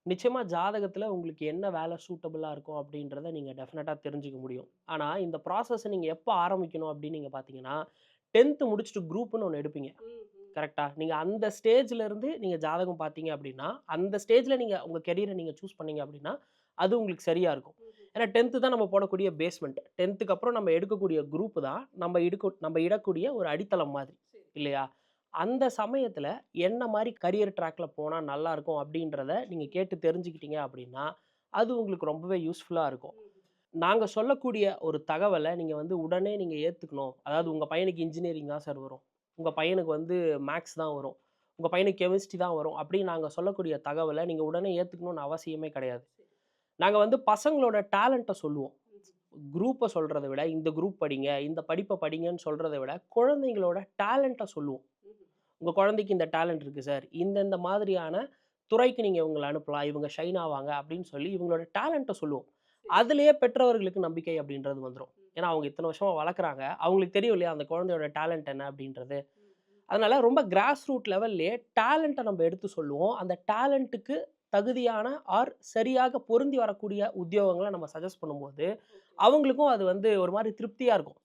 நிச்சயமா ஜாதகத்துல உங்களுக்கு என்ன வேலை சூட்டபிளா இருக்கும் அப்படின்றத நீங்க டெஃபினட்டா தெரிஞ்சுக்க முடியும். ஆனா, இந்த ப்ராசஸ நீங்க எப்ப ஆரம்பிக்கணும் அப்படின்னு நீங்க பார்த்தீங்கன்னா, 10த் முடிச்சுட்டு குரூப்ன்னு ஒண்ணு எடுப்பீங்க. ம், ம். கரெக்ட்டா? நீங்க அந்த ஸ்டேஜ்ல இருந்து நீங்க ஜாதகம் பார்த்தீங்க அப்படின்னா, அந்த ஸ்டேஜ்ல நீங்க உங்க கெரியர நீங்க சூஸ் பண்ணீங்க அப்படின்னா, அது உங்களுக்கு சரியா இருக்கும். ம்ஹ்ம். ஏன்னா 10த் தான் நம்ம போடக்கூடிய பேஸ்மெண்ட். 10த்துக்கு அப்புறம் நம்ம எடுக்கக்கூடிய குரூப் தான் நம்ம இடக்கூடிய ஒரு அடித்தளம் மாதிரி. சரி. இல்லையா? அந்த சமயத்துல என்ன மாரி கரியர் ட்ராக்ல போனா நல்லாருக்கும் அப்படின்றத நீங்க ம். கேட்டு தெரிஞ்சுக்கிட்டீங்க அப்படின்னா, அது உங்களுக்கு ரொம்பவே யூஸ்ஃபுல்லா இருக்கும். ம்ஹ்ம். நாங்க சொல்லக்கூடிய ஒரு தகவல நீங்க வந்து உடனே நீங்க ஏத்துக்கணும். அதாவது ம். உங்க பையனுக்கு இன்ஜினியரிங் தான் சார் வரும். உங்க பையனுக்கு வந்து மேத்ஸ் தான் வரும். உங்க பையனுக்கு கெமிஸ்ட்ரி தான் வரும். அப்படின்னு நாங்க சொல்லக்கூடிய தகவல நீங்க உடனே ஏத்துக்கணும்னு அவசியமே கிடையாது. சரி. நாங்க வந்து பசங்களோட டேலண்ட்ட சொல்லுவோம். ம்ஹ்ம். குரூப்ப சொல்றத விட, இந்த குரூப் படிங்க, இந்த படிப்ப படிங்கன்னு சொல்றத விட, குழந்தைங்களோட டேலண்ட்ட சொல்லுவோம். ம்ஹ்ம். உங்க குழந்தைக்கு இந்த டேலண்ட் இருக்கு சார். இந்த மாதிரியான துறைக்கு நீங்க இவங்கள அனுப்பலாம். இவங்க ஷைன் ஆவாங்க அப்படின்னு சொல்லி இவங்களோட டேலண்ட்ட சொல்லுவோம். சரி. அதிலேயே பெற்றவர்களுக்கு நம்பிக்கை அப்படின்றது வந்துரும். ம். ஏன்னா அவங்க இத்தன வருஷமா வளர்க்குறாங்க. அவங்களுக்கு தெரியும் இல்லையா? அந்த குழந்தையோட டேலண்ட் என்ன அப்படின்றது. ம். ம். அதனால ரொம்ப கிராஸ் ரூட் லெவல்லயே டேலண்ட்ட நம்ம எடுத்து சொல்லுவோம். அந்த டேலண்ட்டுக்கு தகுதியான சரியாக பொருந்தி வரக்கூடிய உத்தியோகங்கள நம்ம சஜெஸ்ட் பண்ணும்போது, ஓகே. அவங்களுக்கும் அது வந்து ஒரு மாரி திருப்தியா இருக்கும்.